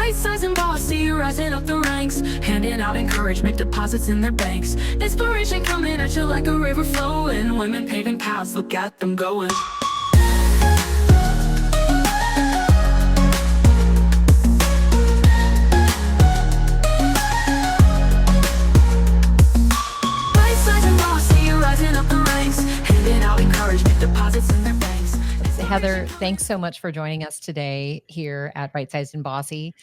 Bite-Sized and Bossy, rising up the ranks, handing out encouragement, deposits in their banks. Inspiration coming at you like a river flowing. Women paving paths, look at them going. Bite-Sized and Bossy, rising up the ranks, handing out encouragement, deposits in their banks. Heather, thanks so much for joining us today here at Byte-Sized and Bossy.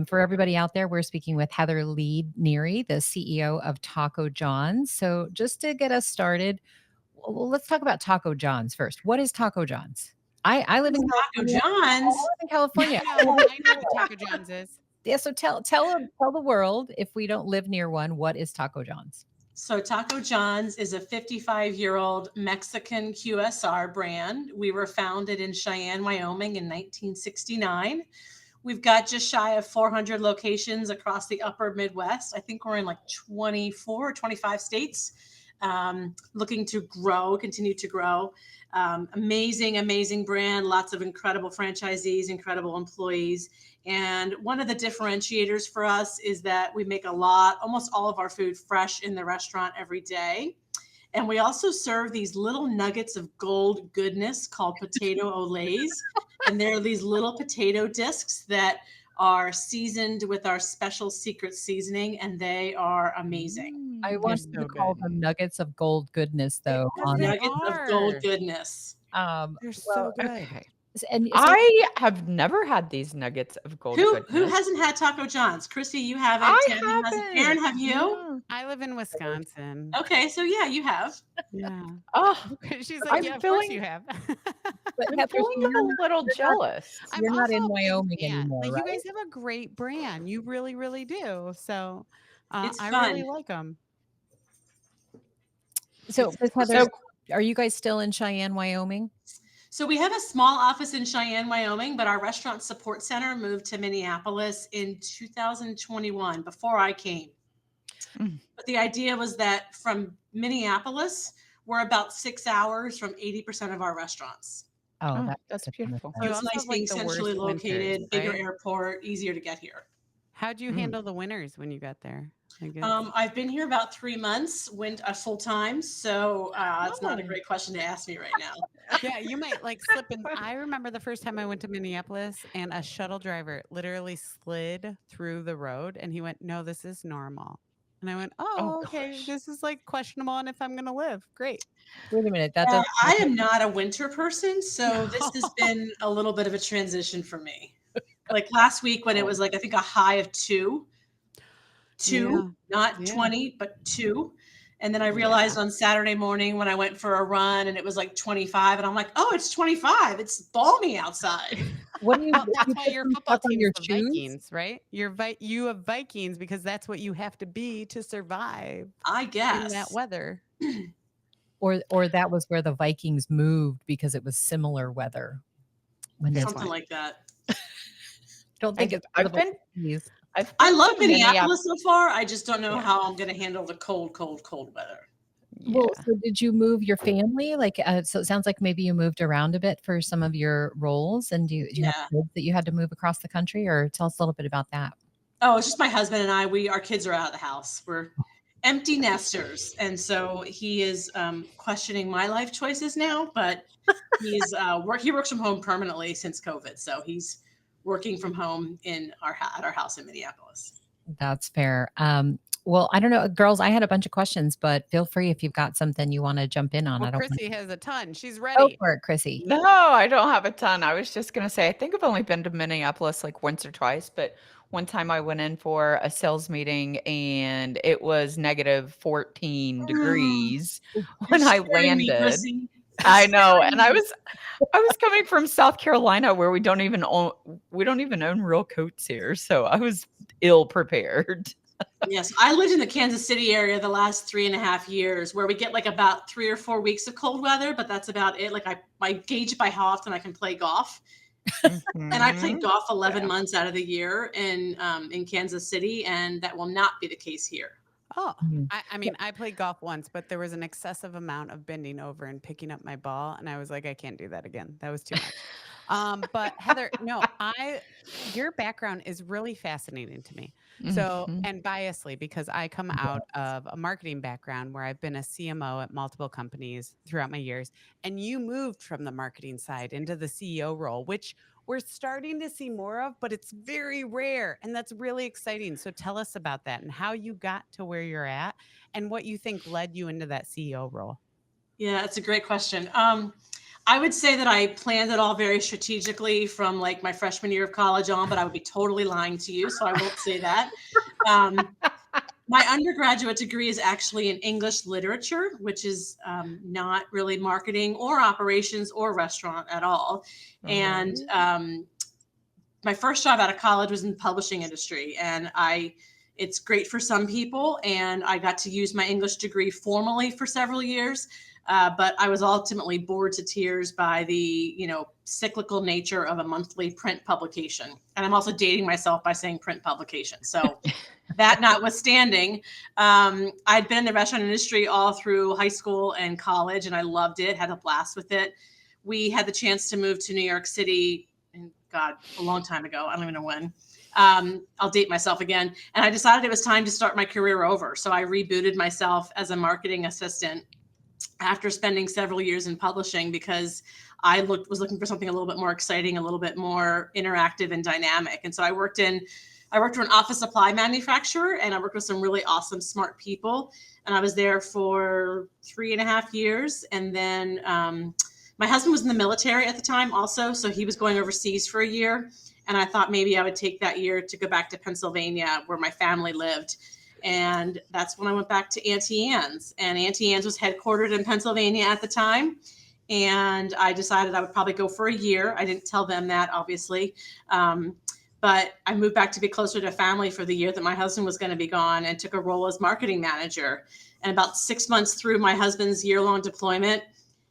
For everybody out there, we're speaking with Heather Leed Neary, the CEO of Taco John's. So just to get us started, well, let's talk about Taco John's first. What is Taco John's? I live in Taco California. John's. I live in California. I know what Taco John's is. Yeah, so tell the world, if we don't live near one, what is Taco John's? So Taco John's is a 55-year-old Mexican QSR brand. We were founded in Cheyenne, Wyoming in 1969. We've got just shy of 400 locations across the upper Midwest. I think we're in like 24 or 25 states, looking to grow, continue to grow. Amazing brand, lots of incredible franchisees, incredible employees. And one of the differentiators for us is that we make almost all of our food fresh in the restaurant every day. And we also serve these little nuggets of gold goodness called potato olays. And they're these little potato discs that are seasoned with our special secret seasoning, and they are amazing. I want to call them nuggets of gold goodness, though. Nuggets of gold goodness. They're so good. Okay. And so, I have never had these nuggets of gold Who goodness. hasn't had Taco John's? Chrissy, you haven't. I Tammy hasn't. haven't. Erin, have you? Yeah. I live in Wisconsin. Okay, so yeah, you have. Yeah. Oh, She's like, I'm yeah, of course feeling- you have. but I'm Heather, feeling a little jealous. I'm You're not in also a big Wyoming fan. anymore, Like, right? you guys have a great brand. You really, really do. So It's I fun. really like them. So, Heather, So- are you guys still in Cheyenne, Wyoming? So we have a small office in Cheyenne, Wyoming, but our restaurant support center moved to Minneapolis in 2021, before I came. Mm. But the idea was that from Minneapolis, we're about 6 hours from 80% of our restaurants. Oh, That's that's a ton of beautiful. fun. So You it's also nice have, like, being the centrally worst located, winters, bigger right? airport, easier to get here. How'd you Mm. handle the winters when you got there? I guess. I've been here about 3 months, went full time, so it's not a Oh. great question to ask me right now. Yeah, you might like slip in. I remember the first time I went to Minneapolis and a shuttle driver literally slid through the road and he went, "No, this is normal." And I went, "Oh, Oh, okay. gosh. This is like questionable on if I'm going to live. Great." Wait a minute. That does. I am not a winter person, so this has been a little bit of a transition for me. Like last week when it was like, I think a high of two, Yeah. not Yeah. 20, but 2. And then I realized on Saturday morning when I went for a run and it was like 25 and I'm like, oh, it's 25. It's balmy outside. What do you? Well, do that's you why put your some football stuff on team your is the shoes? Vikings, right? You have Vikings because that's what you have to be to survive I in guess. that weather. Or that was where the Vikings moved because it was similar weather. When there's Something like that. don't think it's I've been I love to Minneapolis so far. I just don't know how I'm going to handle the cold weather. Well, Yeah. so did you move your family? Like, so it sounds like maybe you moved around a bit for some of your roles. And do you have kids that you had to move across the country, or tell us a little bit about that? Oh, it's just my husband and I. Our kids are out of the house. We're empty nesters, and so he is questioning my life choices now. But he's he works from home permanently since COVID, so he's working from home at our house in Minneapolis. That's fair. Well, I don't know, girls, I had a bunch of questions, but feel free if you've got something you want to jump in on. Well, I don't Chrissy has a ton. She's go ready. for it, Chrissy. No, I don't have a ton. I was just going to say, I think I've only been to Minneapolis like once or twice, but one time I went in for a sales meeting and it was negative 14 degrees when I landed. I know. And I was coming from South Carolina where we don't even own real coats here. So I was ill prepared. Yes, I lived in the Kansas City area the last 3.5 years, where we get like about 3 or 4 weeks of cold weather, but that's about it. Like I gauge it by how often I can play golf, and I played golf 11 months out of the year in Kansas City, and that will not be the case here. Oh, Mhm. I mean, I played golf once, but there was an excessive amount of bending over and picking up my ball. And I was like, I can't do that again. That was too much. But Heather, no, your background is really fascinating to me. So, Mhm. and biasly, because I come out of a marketing background where I've been a CMO at multiple companies throughout my years, and you moved from the marketing side into the CEO role, which we're starting to see more of, but it's very rare. And that's really exciting. So tell us about that and how you got to where you're at and what you think led you into that CEO role. Yeah, it's a great question. I would say that I planned it all very strategically from like my freshman year of college on, but I would be totally lying to you, so I won't say that. Um, my undergraduate degree is actually in English literature, which is not really marketing or operations or restaurant at all. And my first job out of college was in the publishing industry, and it's great for some people, and I got to use my English degree formally for several years. But I was ultimately bored to tears by the, cyclical nature of a monthly print publication. And I'm also dating myself by saying print publication. So that notwithstanding, I'd been in the restaurant industry all through high school and college, and I loved it, had a blast with it. We had the chance to move to New York City, and God, a long time ago. I don't even know when. I'll date myself again. And I decided it was time to start my career over. So I rebooted myself as a marketing assistant after spending several years in publishing, because I was looking for something a little bit more exciting, a little bit more interactive and dynamic. And so I worked for an office supply manufacturer, and I worked with some really awesome, smart people. And I was there for 3.5 years. And then my husband was in the military at the time also, so he was going overseas for a year. And I thought maybe I would take that year to go back to Pennsylvania where my family lived. And that's when I went back to Auntie Anne's. And Auntie Anne's was headquartered in Pennsylvania at the time. And I decided I would probably go for a year. I didn't tell them that, obviously. But I moved back to be closer to family for the year that my husband was going to be gone, and took a role as marketing manager. And about 6 months through my husband's year-long deployment,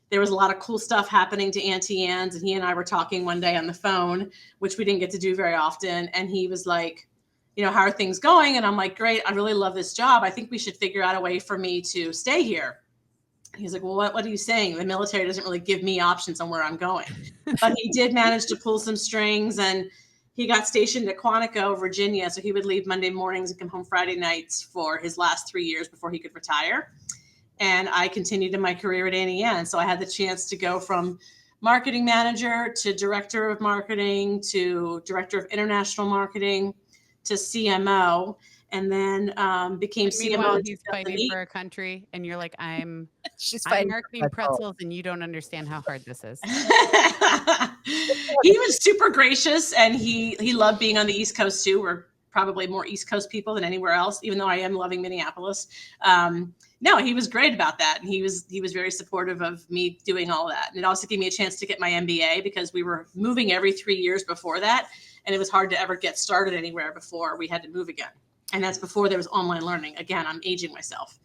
there was a lot of cool stuff happening to Auntie Anne's. And he and I were talking one day on the phone, which we didn't get to do very often. And he was like, how are things going? And I'm like, great. I really love this job. I think we should figure out a way for me to stay here. He's like, well, what are you saying? The military doesn't really give me options on where I'm going. But he did manage to pull some strings, and he got stationed at Quantico, Virginia. So he would leave Monday mornings and come home Friday nights for his last 3 years before he could retire. And I continued in my career at Auntie Anne. So I had the chance to go from marketing manager to director of marketing to director of international marketing to CMO, and then became Meanwhile, CMO. he's fighting for a country, and you're like, I'm She's I'm fighting marketing pretzels, and you don't understand how hard this is. He was super gracious, and he loved being on the East Coast too. We're probably more East Coast people than anywhere else, even though I am loving Minneapolis. No, he was great about that, and he was very supportive of me doing all that. And it also gave me a chance to get my MBA, because we were moving every 3 years before that, and it was hard to ever get started anywhere before we had to move again. And that's before there was online learning. Again, I'm aging myself.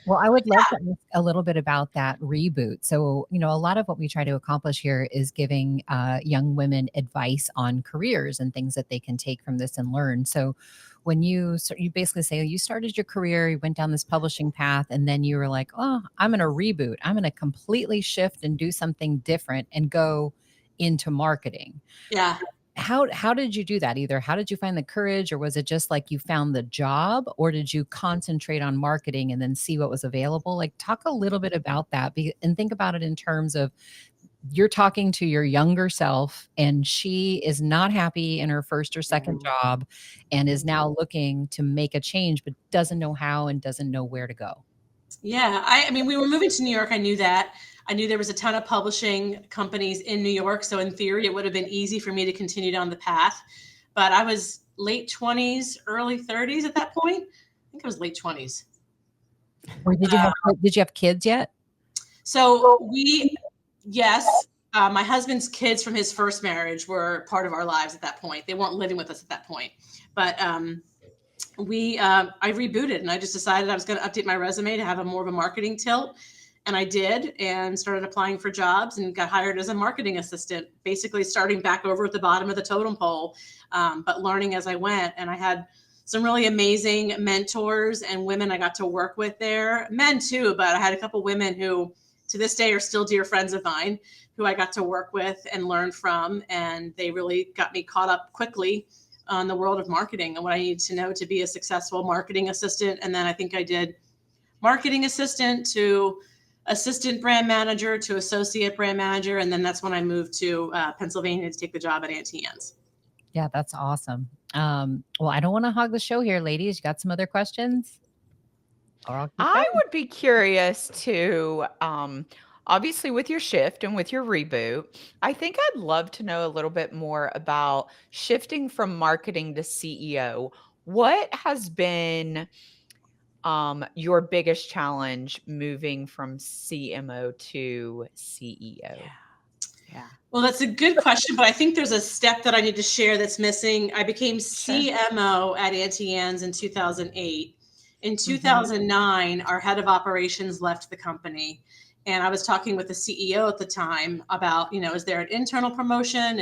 Well, I would love to ask a little bit about that reboot. So, a lot of what we try to accomplish here is giving young women advice on careers and things that they can take from this and learn. So when you basically say you started your career, you went down this publishing path, and then you were like, oh, I'm going to reboot. I'm going to completely shift and do something different and go into marketing. Yeah. How did you do that? Either how did you find the courage, or was it just like you found the job, or did you concentrate on marketing and then see what was available? Like, talk a little bit about that, and think about it in terms of you're talking to your younger self, and she is not happy in her first or second job and is now looking to make a change, but doesn't know how and doesn't know where to go. Yeah. I mean, we were moving to New York. I knew that. I knew there was a ton of publishing companies in New York. So in theory, it would have been easy for me to continue down the path. But I was late 20s, early 30s at that point. I think I was late 20s. Or did you have kids yet? So yes, my husband's kids from his first marriage were part of our lives at that point. They weren't living with us at that point. But I rebooted, and I just decided I was going to update my resume to have more of a marketing tilt. And I did, and started applying for jobs and got hired as a marketing assistant, basically starting back over at the bottom of the totem pole, but learning as I went. And I had some really amazing mentors and women I got to work with there, men too, but I had a couple women who to this day are still dear friends of mine who I got to work with and learn from. And they really got me caught up quickly on the world of marketing and what I needed to know to be a successful marketing assistant. And then I think I did marketing assistant to assistant brand manager to associate brand manager. And then that's when I moved to Pennsylvania to take the job at Auntie Anne's. Yeah, that's awesome. Well, I don't want to hog the show here, ladies. You got some other questions? Or I'll keep I going. would be curious to, obviously, with your shift and with your reboot, I think I'd love to know a little bit more about shifting from marketing to CEO. What has been your biggest challenge moving from CMO to CEO? Yeah. Well, that's a good question, but I think there's a step that I need to share that's missing. I became CMO at Auntie Anne's in 2008. In 2009, our head of operations left the company. And I was talking with the CEO at the time about, is there an internal promotion?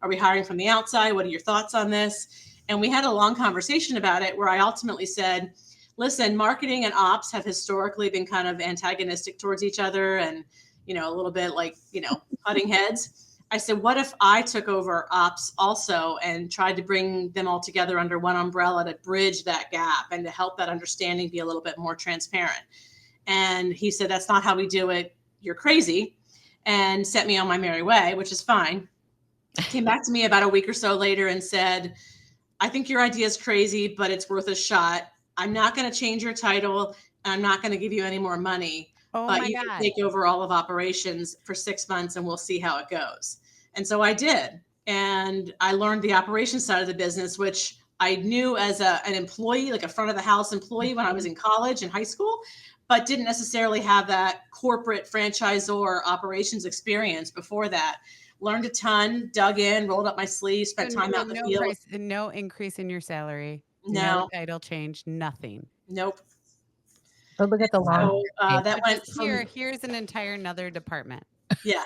Are we hiring from the outside? What are your thoughts on this? And we had a long conversation about it where I ultimately said, listen, marketing and ops have historically been kind of antagonistic towards each other and, a little bit like, butting heads. I said, what if I took over ops also and tried to bring them all together under one umbrella to bridge that gap and to help that understanding be a little bit more transparent? And he said, that's not how we do it. You're crazy. And sent me on my merry way, which is fine. Came back to me about a week or so later and said, I think your idea is crazy, but it's worth a shot. I'm not going to change your title. And I'm not going to give you any more money. Oh But my you God. can take over all of operations for 6 months and we'll see how it goes. And so I did. And I learned the operations side of the business, which I knew as an employee, like a front of the house employee when I was in college and high school, but didn't necessarily have that corporate franchisor operations experience before that. Learned a ton, dug in, rolled up my sleeves, spent time out in the field. No increase in your salary. No. Title change. Nothing. Nope. But look at the long. So that went Just from, here's an entire another department. yeah.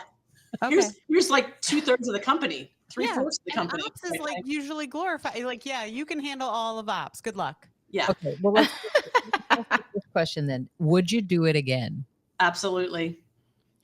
Okay. Here's like 2/3 of the company, 3/4 of the And company. ops is like usually glorified. Like, yeah, you can handle all of ops. Good luck. Yeah, Okay, well, let's ask this question then. Would you do it again? absolutely.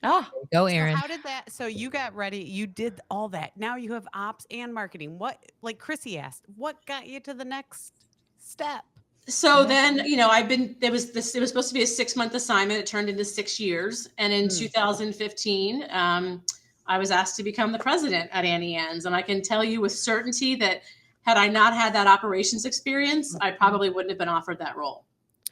Oh, Go, So Erin. how did that? So you got ready. You did all that. Now you have ops and marketing. What, like Chrissy asked, what got you to the next step? So then, it was supposed to be a 6-month assignment. It turned into 6 years. And in 2015, I was asked to become the president at Auntie Anne's. And I can tell you with certainty that had I not had that operations experience, I probably wouldn't have been offered that role.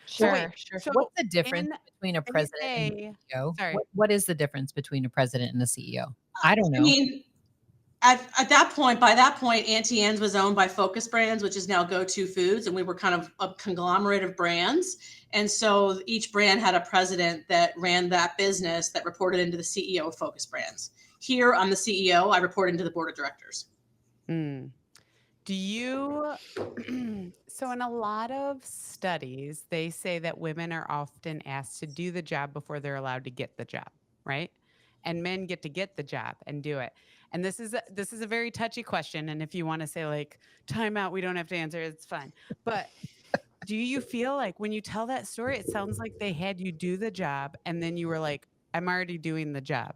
sure. So What's the difference between a and you president and say- a CEO? sorry. What is the difference between a president and a CEO? I don't know. I mean, by that point, Auntie Anne's was owned by Focus Brands, which is now Go-To Foods, and we were kind of a conglomerate of brands. And so each brand had a president that ran that business that reported into the CEO of Focus Brands. Here, I'm the CEO. I report into the board of directors. Do you? So in a lot of studies, they say that women are often asked to do the job before they're allowed to get the job, right? And men get the job and do it. And this is a very touchy question. And if you want to say like time out, we don't have to answer, it's fine. But do you feel like when you tell that story, it sounds like they had you do the job and then you were like, I'm already doing the job.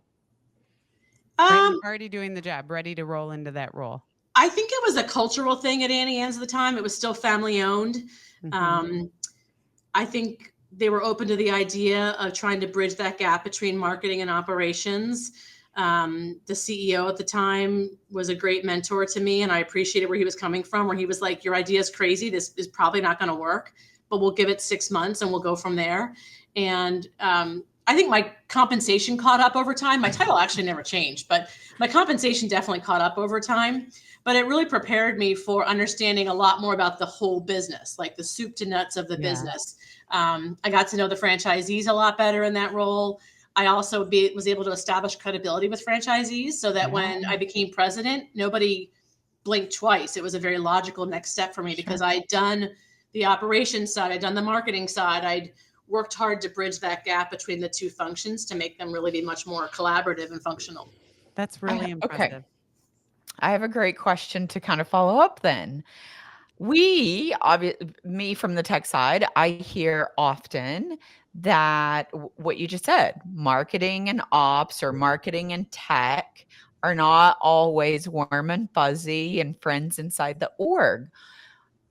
Already doing the job, ready to roll into that role. I think it was a cultural thing at Auntie Anne's at the time. It was still family owned. I think they were open to the idea of trying to bridge that gap between marketing and operations. The CEO at the time was a great mentor to me, and I appreciated where he was coming from, where he was like, your idea is crazy. This is probably not going to work, but we'll give it 6 months and we'll go from there. And I think my compensation caught up over time. My title actually never changed, but my compensation definitely caught up over time. But it really prepared me for understanding a lot more about the whole business, like the soup to nuts of the business. I got to know the franchisees a lot better in that role. I also was able to establish credibility with franchisees so that when I became president, nobody blinked twice. It was a very logical next step for me because I'd done the operations side, I'd done the marketing side, I'd worked hard to bridge that gap between the two functions to make them really be much more collaborative and functional. That's really impressive. Okay. I have a great question to kind of follow up then. Me from the tech side, I hear often that what you just said, marketing and ops or marketing and tech are not always warm and fuzzy and friends inside the org.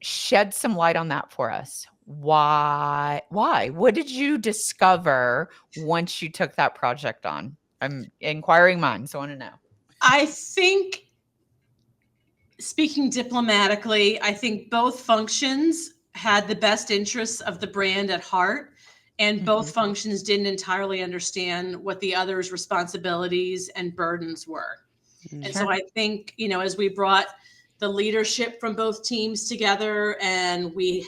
Shed some light on that for us. Why? Why? What did you discover once you took that project on? I'm inquiring minds. I want to know. I think, speaking diplomatically, I think both functions had the best interests of the brand at heart, and both functions didn't entirely understand what the other's responsibilities and burdens were. And so I think, as we brought the leadership from both teams together and we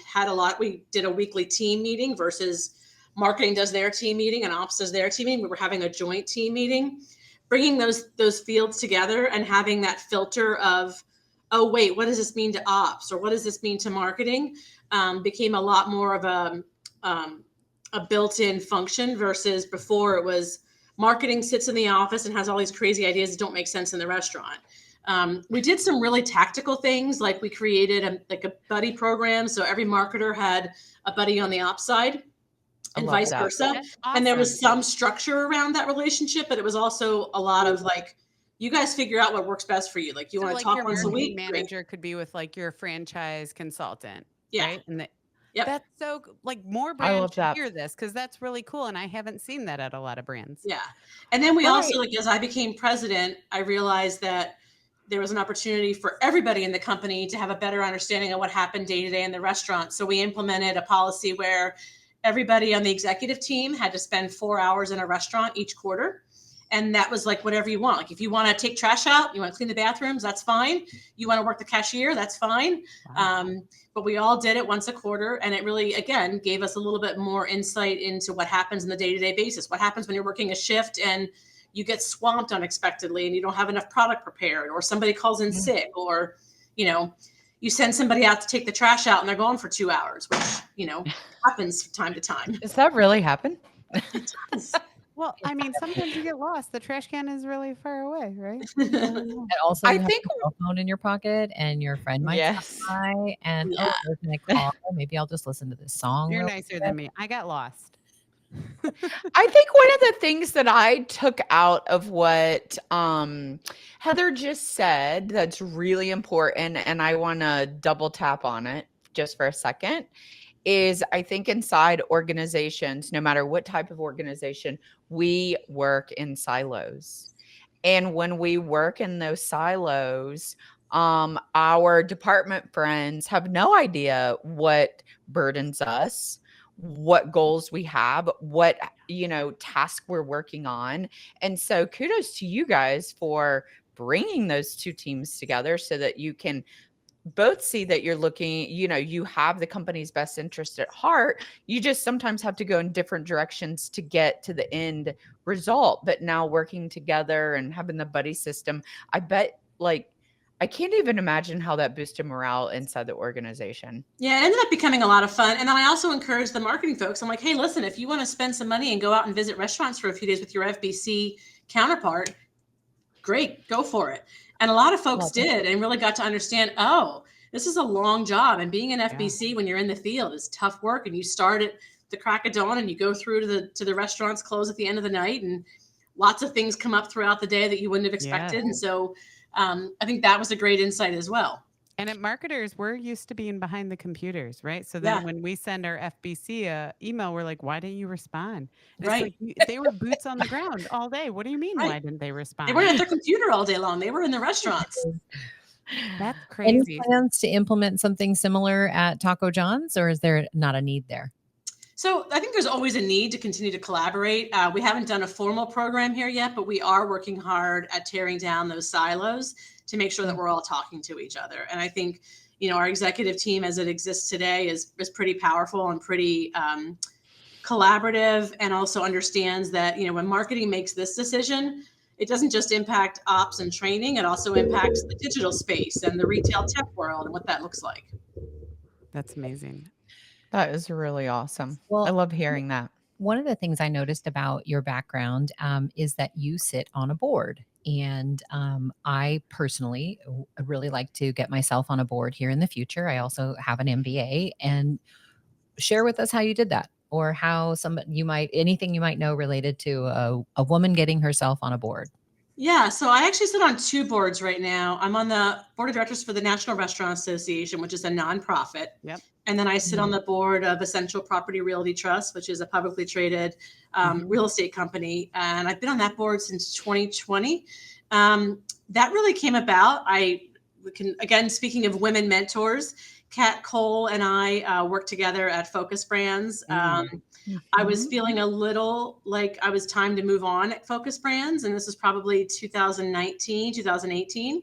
did a weekly team meeting versus marketing does their team meeting and ops does their team meeting. We were having a joint team meeting, bringing those fields together and having that filter of, oh, wait, what does this mean to ops? Or what does this mean to marketing? Became a lot more of a built-in function versus before it was marketing sits in the office and has all these crazy ideas that don't make sense in the restaurant. We did some really tactical things, like we created a buddy program. So every marketer had a buddy on the ops side and vice versa. That's And there was awesome. some structure around that relationship, but it was also a lot of like, you guys figure out what works best for you. Like, you So want like to talk your once a marketing week? Great. manager could be with like your franchise consultant, Yeah. right? And Yep. that's so like more I brands love should that. hear this because that's really cool, and I haven't seen that at a lot of brands. Yeah. And then we Right. also, like, as I became president, I realized that there was an opportunity for everybody in the company to have a better understanding of what happened day to day in the restaurant. So we implemented a policy where everybody on the executive team had to spend 4 hours in a restaurant each quarter. And that was like whatever you want. Like, if you want to take trash out, you want to clean the bathrooms, that's fine. You want to work the cashier, that's fine. Wow. But we all did it once a quarter. And it really, again, gave us a little bit more insight into what happens in the day-to-day basis. What happens when you're working a shift and you get swamped unexpectedly and you don't have enough product prepared, or somebody calls in sick, or, you send somebody out to take the trash out and they're gone for 2 hours, which, happens from time to time. Does that really happen? It does. Well, I mean, sometimes you get lost. The trash can is really far away, right? And also, I you have think your cell phone in your pocket, and your friend might yes. stop by, and Yeah. where can I call? Maybe I'll just listen to this song. You're real nicer quick. than me. I got lost. I think one of the things that I took out of what Heather just said that's really important, and I want to double tap on it just for a second, is I think inside organizations, no matter what type of organization, we work in silos. And when we work in those silos, our department friends have no idea what burdens us, what goals we have, what task we're working on. And so kudos to you guys for bringing those two teams together so that you can both see that you're looking, you have the company's best interest at heart. You just sometimes have to go in different directions to get to the end result. But now working together and having the buddy system, I bet, like, I can't even imagine how that boosted morale inside the organization. Yeah, it ended up becoming a lot of fun. And then I also encouraged the marketing folks. I'm like, hey, listen, if you want to spend some money and go out and visit restaurants for a few days with your FBC counterpart, great, go for it. And a lot of folks did and really got to understand, oh, this is a long job. And being an FBC when you're in the field is tough work. And you start at the crack of dawn and you go through to the restaurants close at the end of the night. And lots of things come up throughout the day that you wouldn't have expected. And so I think that was a great insight as well. And at marketers, we're used to being behind the computers, right? So then when we send our FBC a email, we're like, why didn't you respond? And Right. It's like, they were boots on the ground all day. What do you mean? Right. Why didn't they respond? They weren't at their computer all day long. They were in the restaurants. That's Any crazy. plans to implement something similar at Taco John's, or is there not a need there? So I think there's always a need to continue to collaborate. We haven't done a formal program here yet, but we are working hard at tearing down those silos to make sure that we're all talking to each other. And I think, our executive team as it exists today is pretty powerful and pretty collaborative, and also understands that, when marketing makes this decision, it doesn't just impact ops and training, it also impacts the digital space and the retail tech world and what that looks like. That's amazing. That is really awesome. Well, I love hearing that. One of the things I noticed about your background is that you sit on a board. And I personally really like to get myself on a board here in the future. I also have an MBA, and share with us how you did that, or how anything you might know related to a woman getting herself on a board. Yeah, so I actually sit on 2 boards right now. I'm on the board of directors for the National Restaurant Association, which is a nonprofit. Yep. And then I sit on the board of Essential Property Realty Trust, which is a publicly traded real estate company. And I've been on that board since 2020. That really came about. Again, speaking of women mentors, Kat Cole and I worked together at Focus Brands. I was feeling a little like I was time to move on at Focus Brands. And this was probably 2019, 2018.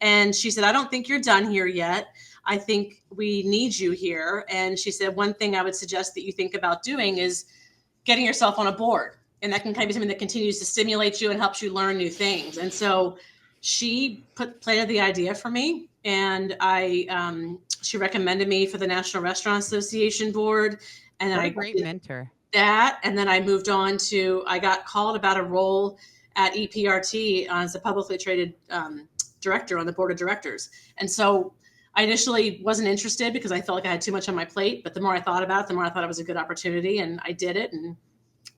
And she said, I don't think you're done here yet. I think we need you here. And she said, one thing I would suggest that you think about doing is getting yourself on a board. And that can kind of be something that continues to stimulate you and helps you learn new things. And so she planted the idea for me. And she recommended me for the National Restaurant Association board. And then What a great mentor. And then I moved on I got called about a role at EPRT as a publicly traded director on the board of directors. And so I initially wasn't interested because I felt like I had too much on my plate. But the more I thought about it, the more I thought it was a good opportunity. And I did it. And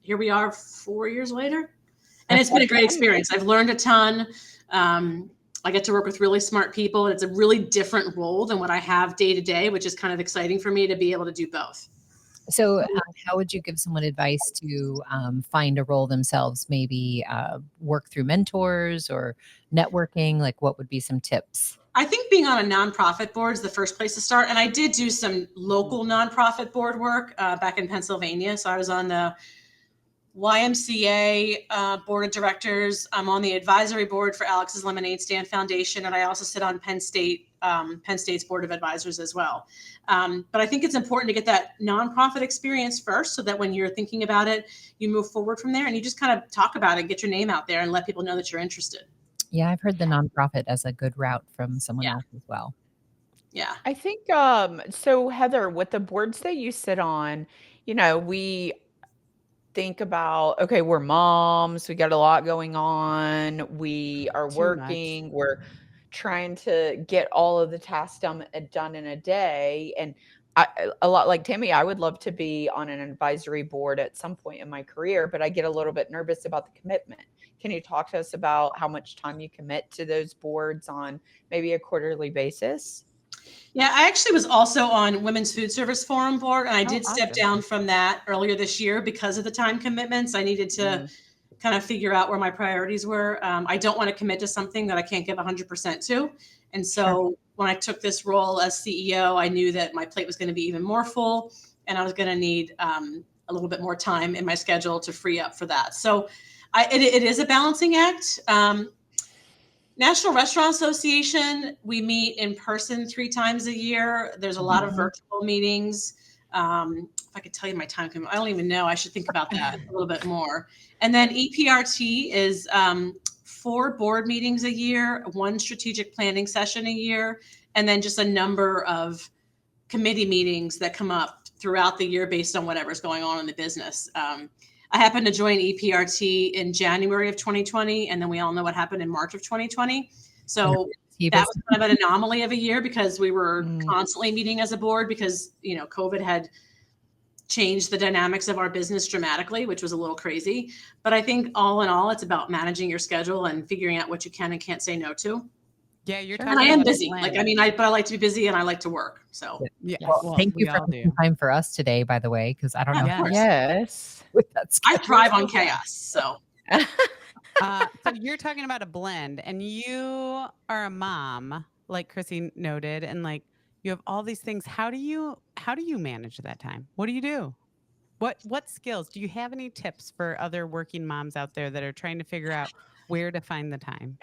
here we are 4 years later. And it's been a great experience. I've learned a ton. I get to work with really smart people. It's a really different role than what I have day to day, which is kind of exciting for me to be able to do both. So how would you give someone advice to find a role themselves? Maybe work through mentors or networking? Like, what would be some tips? I think being on a nonprofit board is the first place to start. And I did do some local nonprofit board work back in Pennsylvania. So I was on the YMCA board of directors. I'm on the advisory board for Alex's Lemonade Stand Foundation. And I also sit on Penn State's board of advisors as well. But I think it's important to get that nonprofit experience first so that when you're thinking about it, you move forward from there and you just kind of talk about it, get your name out there and let people know that you're interested. Yeah, I've heard the nonprofit as a good route from someone else as well. Yeah. I think, so Heather, with the boards that you sit on, we think about, okay, we're moms, we got a lot going on, we are working, we're trying to get all of the tasks done in a day. And a lot like Tammy, I would love to be on an advisory board at some point in my career, but I get a little bit nervous about the commitment. Can you talk to us about how much time you commit to those boards on maybe a quarterly basis? Yeah, I actually was also on Women's Food Service Forum board, and I did step down from that earlier this year because of the time commitments. I needed to kind of figure out where my priorities were. I don't want to commit to something that I can't give 100% to. And so when I took this role as CEO, I knew that my plate was going to be even more full, and I was going to need a little bit more time in my schedule to free up for that. So it is a balancing act. National Restaurant Association, we meet in person 3 times a year. There's a lot of virtual meetings. If I could tell you my time commitment, I don't even know. I should think about that a little bit more. And then EPRT is 4 board meetings a year, 1 strategic planning session a year, and then just a number of committee meetings that come up throughout the year based on whatever's going on in the business. I happened to join EPRT in January of 2020, and then we all know what happened in March of 2020. So that was kind of an anomaly of a year because we were constantly meeting as a board because, COVID had changed the dynamics of our business dramatically, which was a little crazy. But I think all in all, it's about managing your schedule and figuring out what you can and can't say no to. Yeah, you're talking. And I am busy. But I like to be busy and I like to work. So well, thank you for making time for us today, by the way, because I don't know. Yes. I thrive on chaos. So. So you're talking about a blend, and you are a mom, like Chrissy noted, and like you have all these things. How do you manage that time? What do you do? What skills? Do you have any tips for other working moms out there that are trying to figure out where to find the time?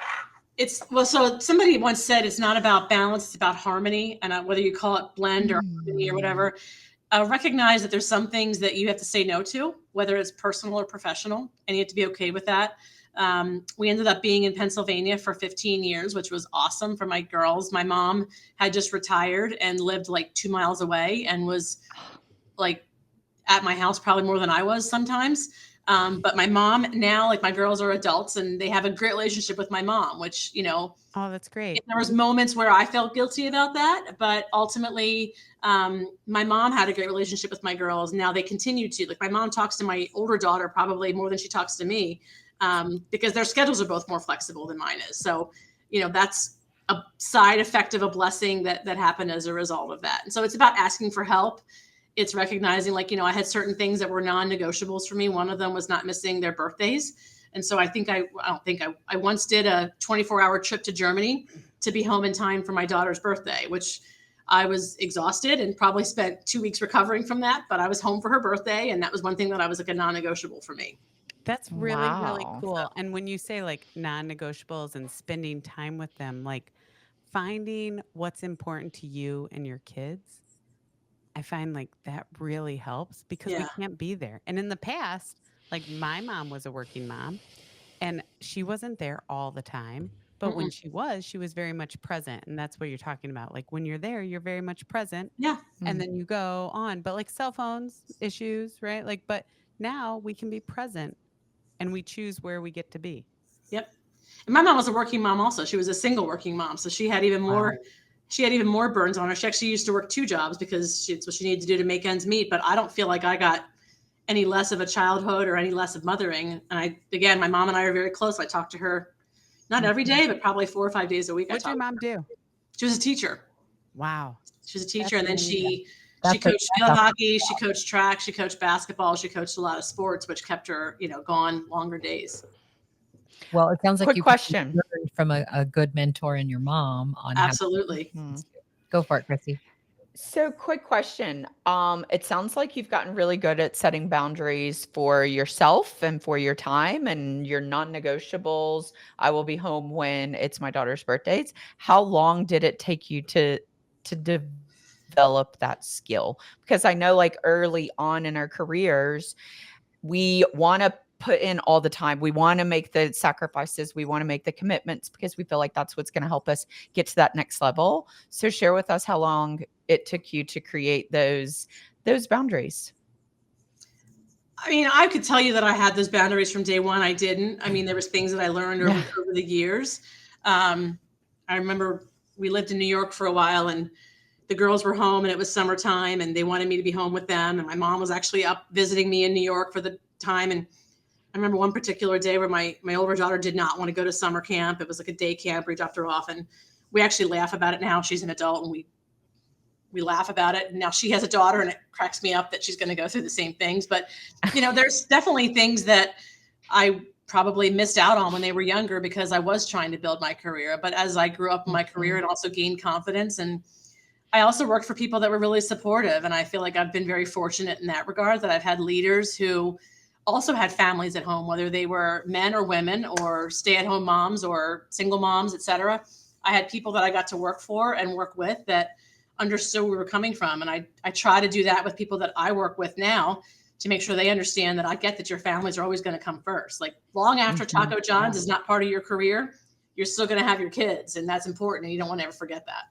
So somebody once said it's not about balance, it's about harmony. And whether you call it blend or harmony or whatever, recognize that there's some things that you have to say no to, whether it's personal or professional, and you have to be okay with that. We ended up being in Pennsylvania for 15 years, which was awesome for my girls. My mom had just retired and lived like 2 miles away and was like at my house probably more than I was sometimes. But my mom now, like my girls are adults and they have a great relationship with my mom, which, Oh, that's great. there was moments where I felt guilty about that, but ultimately, my mom had a great relationship with my girls. Now they continue to. Like my mom talks to my older daughter probably more than she talks to me, because their schedules are both more flexible than mine is. So, that's a side effect of a blessing that happened as a result of that. And so it's about asking for help. It's recognizing, like, I had certain things that were non-negotiables for me. One of them was not missing their birthdays. And so I don't think I once did a 24-hour trip to Germany to be home in time for my daughter's birthday, which I was exhausted and probably spent 2 weeks recovering from that. But I was home for her birthday. And that was one thing that I was like a non-negotiable for me. That's really, really Wow. cool. And when you say like non-negotiables and spending time with them, like finding what's important to you and your kids, I find like that really helps because we Yeah. can't be there. And in the past, like my mom was a working mom and she wasn't there all the time. But when Mm-mm. she was very much present. And that's what you're talking about. Like when you're there, you're very much present Yeah. and Mm. then you go on. But like cell phones issues, right? Like, but now we can be present and we choose where we get to be. Yep. And my mom was a working mom also. She was a single working mom. So Wow. she had even more burns on her. She actually used to work 2 jobs because it's what she needed to do to make ends meet. But I don't feel like I got any less of a childhood or any less of mothering. And again, my mom and I are very close. I talk to her not every day, but probably 4 or 5 days a week. I What'd your talk to mom her. do? She was a teacher. Wow. She was a teacher, That's and then amazing. she That's coached field that's hockey, she coached track, she coached basketball, she coached a lot of sports, which kept her, gone longer days. well, it sounds like Quick you probably question. learned from a good mentor in your mom on how to Absolutely. Mhm. go for it, Chrissy. So, quick question. It sounds like you've gotten really good at setting boundaries for yourself and for your time and your non-negotiables. I will be home when it's my daughter's birthdays. How long did it take you to develop that skill? Because I know like early on in our careers, we want to put in all the time. We want to make the sacrifices. We want to make the commitments because we feel like that's what's going to help us get to that next level. So share with us how long it took you to create those boundaries. I mean, I could tell you that I had those boundaries from day one. I didn't. I mean, there was things that I learned over, Yeah. over the years. I remember we lived in New York for a while, and the girls were home, and it was summertime, and they wanted me to be home with them. And my mom was actually up visiting me in New York for the time. And I remember one particular day where my older daughter did not want to go to summer camp. It was like a day camp. We dropped her off, and we actually laugh about it now. She's an adult, and we laugh about it. And now she has a daughter, and it cracks me up that she's going to go through the same things. But there's definitely things that I probably missed out on when they were younger because I was trying to build my career. But as I grew up in my career, it also gained confidence. And I also worked for people that were really supportive. And I feel like I've been very fortunate in that regard, that I've had leaders who also had families at home, whether they were men or women or stay-at-home moms or single moms, et cetera. I had people that I got to work for and work with that understood where we were coming from. And I try to do that with people that I work with now to make sure they understand that I get that your families are always going to come first. Like long after Taco John's is not part of your career, you're still going to have your kids. And that's important. And you don't want to ever forget that.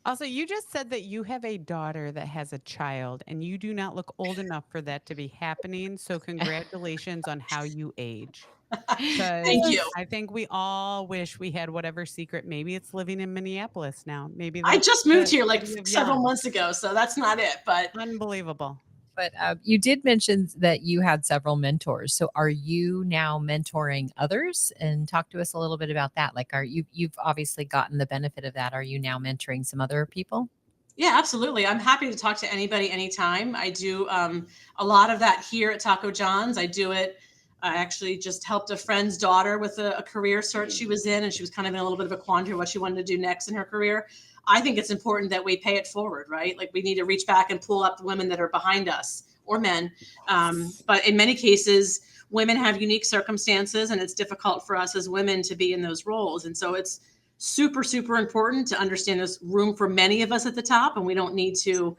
Also, you just said that you have a daughter that has a child and you do not look old enough for that to be happening. So congratulations on how you age. Because Thank you. I think we all wish we had whatever secret. Maybe it's living in Minneapolis now. Maybe I that's just moved the here like city of several young. months ago, so that's not it. But Unbelievable. But you did mention that you had several mentors. So are you now mentoring others? And talk to us a little bit about that. Like, you've obviously gotten the benefit of that. Are you now mentoring some other people? yeah, absolutely. I'm happy to talk to anybody anytime. I do a lot of that here at Taco John's. I do it. I actually just helped a friend's daughter with a career search she was in, and she was kind of in a little bit of a quandary what she wanted to do next in her career. I think it's important that we pay it forward, right? Like we need to reach back and pull up the women that are behind us or men. But in many cases, women have unique circumstances, and it's difficult for us as women to be in those roles. And so it's super, super important to understand there's room for many of us at the top, and we don't need to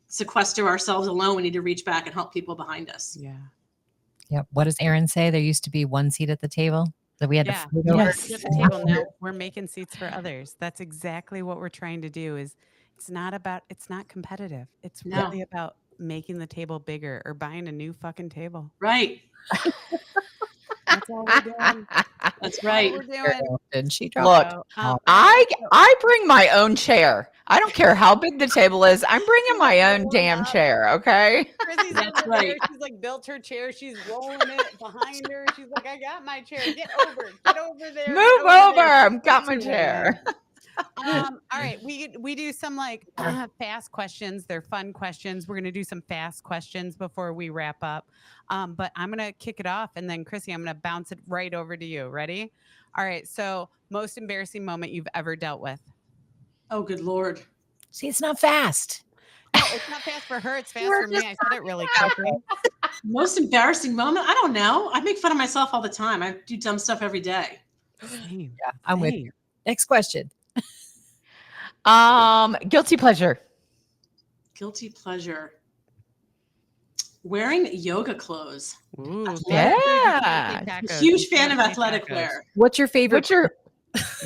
sequester ourselves alone. We need to reach back and help people behind us. Yeah. Yep. What does Erin say? There used to be one seat at the table that we had Yeah. to fight over. Yes. At the table now, we're making seats for others. That's exactly what we're trying to do. Is it's not competitive. It's No. really about making the table bigger or buying a new fucking table. Right. That's all we're doing. That's right. All we're doing. Did she Look, drop? I bring my own chair. I don't care how big the table is. I'm bringing my own damn chair. Okay. Chrissy's That's over right. there. She's like built her chair. She's rolling it behind her. She's like, I got my chair. Get over there. Move over. I've got my That's chair. all right, we do some like fast questions. They're fun questions. We're gonna do some fast questions before we wrap up. But I'm gonna kick it off, and then Chrissy, I'm gonna bounce it right over to you. Ready? All right. So, most embarrassing moment you've ever dealt with? Oh, good Lord. See, it's not fast. No, it's not fast for her. It's fast for me. I said it really quickly. Most embarrassing moment? I don't know. I make fun of myself all the time. I do dumb stuff every day. Same. Yeah, I'm with you. Next question. Guilty pleasure. Guilty pleasure. Wearing yoga clothes. Ooh, Yeah. I'm a huge fan of athletic wear. What's your favorite? What's your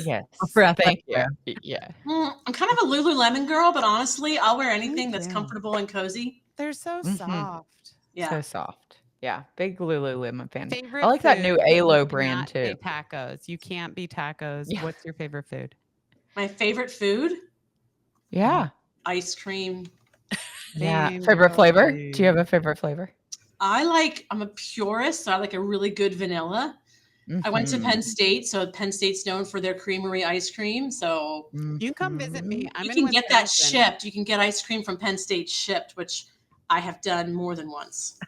yes. For athletic Thank you. Yeah. I'm kind of a Lululemon girl, but honestly, I'll wear anything that's too. comfortable and cozy. They're so Mhm. soft. Yeah. So soft. Yeah. Big Lululemon fan. Favorite I like that new food, Alo you brand cannot say too. Tacos. You can't be tacos. Yeah. What's your favorite food? My favorite food? Yeah. Ice cream. Yeah. Same, Favorite flavor? girlie. Do you have a favorite flavor? I'm a purist, so I like a really good vanilla. I went to Mhm. Penn State, so Penn State's known for their creamery ice cream. So You can come visit me. I'm you in can get that Wisconsin. shipped. You can get ice cream from Penn State shipped, which I have done more than once.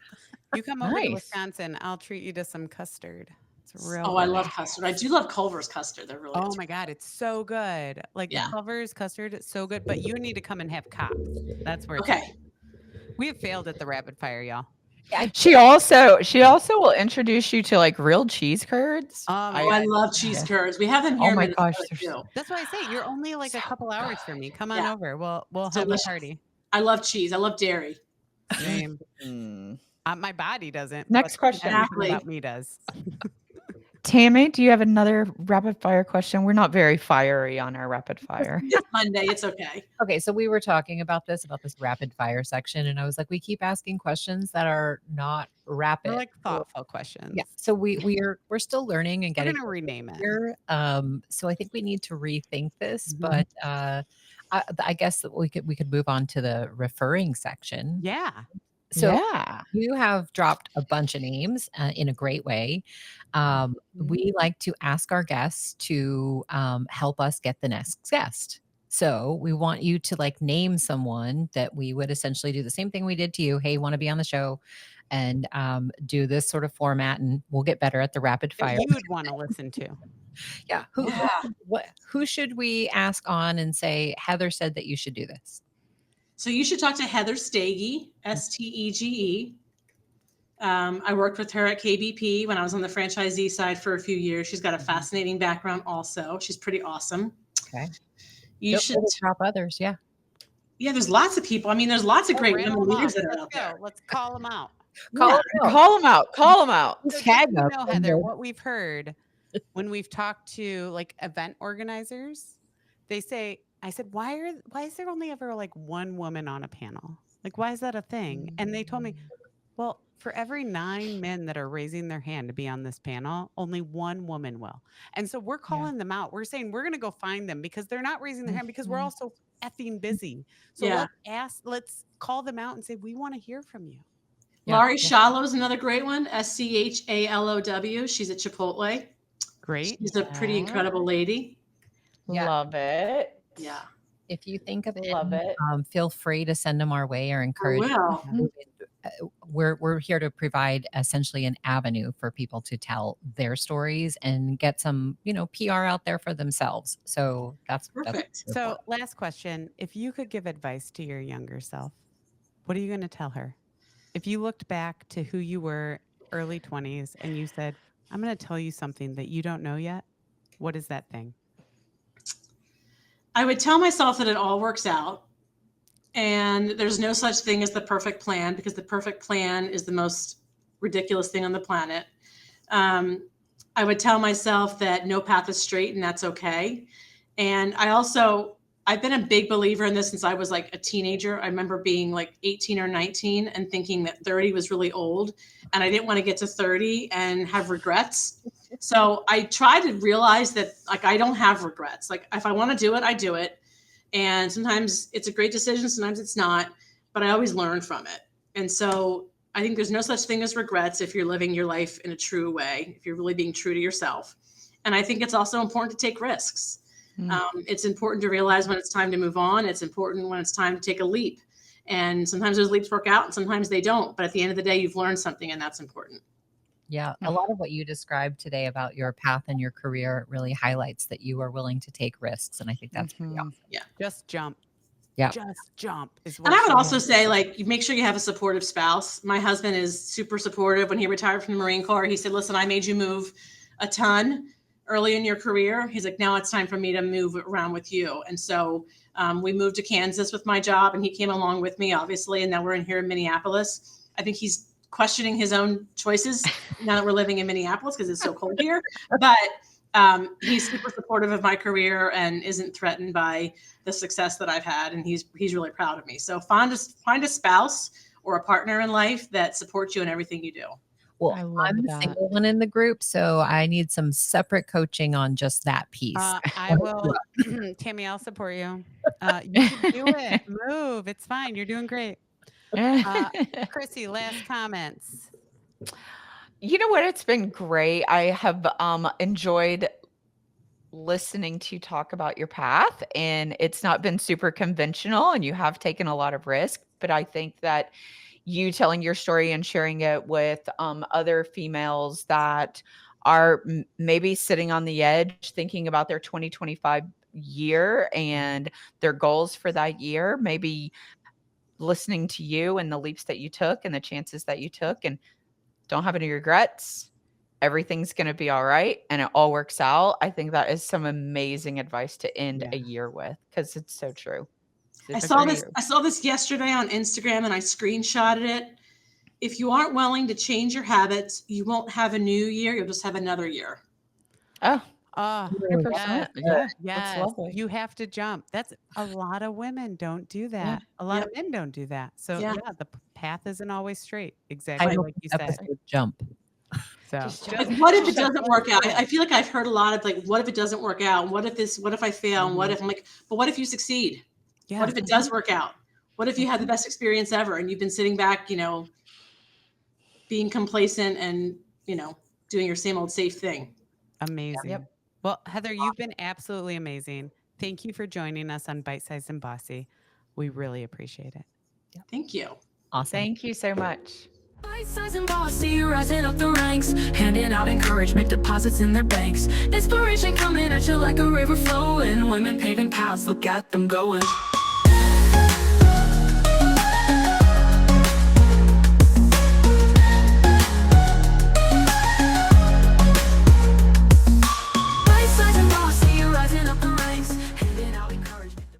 You come over to Nice. Wisconsin, I'll treat you to some custard. It's real. Oh, I good. love custard. I do love Culver's custard. They're really Oh good. my god, it's so good. Like Yeah. Culver's custard, it's so good. But you need to come and have cops. That's where. It's Okay. at. We have failed at the rapid fire, y'all. She also will introduce you to like real cheese curds. Oh, I love cheese curds. We have them here Oh in my Minnesota gosh, too. That's why I say you're only like a couple hours from me. Come on Yeah. over. We'll It's have delicious. a party. I love cheese. I love dairy. Same. Mm. My body doesn't. Next but question. everything Exactly. about me does. Tammy, do you have another rapid fire question? We're not very fiery on our rapid fire. It's Monday. It's okay. Okay, so we were talking about this rapid fire section, and I was like, we keep asking questions that are not rapid. They're like thoughtful questions. Yeah. So we're still learning and We're getting gonna rename it. here. So I think we need to rethink this, Mhm. but I guess that we could move on to the referring section. Yeah. So yeah. you have dropped a bunch of names in a great way. We like to ask our guests to help us get the next guest. So we want you to like name someone that we would essentially do the same thing we did to you. Hey, want to be on the show? And do this sort of format, and we'll get better at the rapid That fire. you would want to listen to. Yeah. Who should we ask on and say, Heather said that you should do this? So you should talk to Heather Stege, Stege. I worked with her at KBP when I was on the franchisee side for a few years. She's got a fascinating background also. She's pretty awesome. Okay. You should. drop others. Yeah. Yeah, there's lots of people. I mean, there's lots of great Rattle women them leaders off. that are Let's out go. there. Let's call them out. Call Call them out. Call them out. So just Tag so you up know, and Heather, they're- what we've heard when we've talked to like event organizers, they say, I said, why is there only ever like one woman on a panel? Like, why is that a thing? And they told me, well, for every 9 men that are raising their hand to be on this panel, only one woman will. And so we're calling them out. We're saying we're going to go find them because they're not raising their hand because we're all so effing busy. So Yeah. let's call them out and say, we want to hear from you. Yeah. Laurie Shallow is another great one. SCHALOW. She's at Chipotle. Great. She's a pretty incredible lady. Yeah. Love it. Yeah. If you think of it, Love it. feel free to send them our way or encourage. will. We're here to provide essentially an avenue for people to tell their stories and get some, PR out there for themselves. So that's Perfect. So last question, if you could give advice to your younger self, what are you going to tell her? If you looked back to who you were early 20s and you said, I'm going to tell you something that you don't know yet, what is that thing? I would tell myself that it all works out and there's no such thing as the perfect plan because the perfect plan is the most ridiculous thing on the planet. I would tell myself that no path is straight and that's okay. And I I've been a big believer in this since I was like a teenager. I remember being like 18 or 19 and thinking that 30 was really old, and I didn't want to get to 30 and have regrets. So I try to realize that like I don't have regrets. Like if I want to do it, I do it. And sometimes it's a great decision, sometimes it's not, but I always learn from it. And so I think there's no such thing as regrets if you're living your life in a true way, if you're really being true to yourself. And I think it's also important to take risks. It's important to realize when it's time to move on. It's important when it's time to take a leap. And sometimes those leaps work out and sometimes they don't. But at the end of the day, you've learned something, and that's important. Yeah. A lot of what you described today about your path and your career really highlights that you are willing to take risks. And I think that's pretty awesome. Yeah. Just jump. Yeah. Just jump. And I would also say, like, you make sure you have a supportive spouse. My husband is super supportive. When he retired from the Marine Corps, he said, listen, I made you move a ton early in your career. He's like, now it's time for me to move around with you. And so we moved to Kansas with my job, and he came along with me, obviously. And now we're in here in Minneapolis. I think he's questioning his own choices now that we're living in Minneapolis because it's so cold here. But he's super supportive of my career and isn't threatened by the success that I've had. And he's really proud of me. So find a spouse or a partner in life that supports you in everything you do. Well, I love I'm the that. single one in the group, so I need some separate coaching on just that piece. I will, Tammy, I'll support you. You can do it. Move. It's fine. You're doing great. Chrissy, last comments. You know what? It's been great. I have enjoyed listening to you talk about your path, and it's not been super conventional, and you have taken a lot of risk, but I think that you telling your story and sharing it with other females that are maybe sitting on the edge thinking about their 2025 year and their goals for that year, maybe listening to you and the leaps that you took and the chances that you took and don't have any regrets. Everything's going to be all right. And it all works out. I think that is some amazing advice to end a year with, because it's so true. I saw this yesterday on Instagram, and I screenshotted it. If you aren't willing to change your habits, you won't have a new year. You'll just have another year. Oh, 100%. yeah. Yes. That's lovely. You have to jump. That's a lot of women don't do that. A lot of men don't do that. So Yeah. the path isn't always straight. Exactly I like you said. episode jump. So Like, what if it doesn't work out? I feel like I've heard a lot of like, what if it doesn't work out? What if I fail? And what if I'm like, but what if you succeed? yeah. What if it does work out? What if you had the best experience ever and you've been sitting back, being complacent and, doing your same old safe thing? Amazing. Yep. Well, Heather, you've been absolutely amazing. Thank you for joining us on Bite-Sized and Bossy. We really appreciate it. Thank you. Awesome. Thank you so much. Bite-Sized and Bossy, rising up the ranks, handing out encouragement, deposits in their banks. Inspiration coming at you like a river flowing. Women paving paths, look at them going.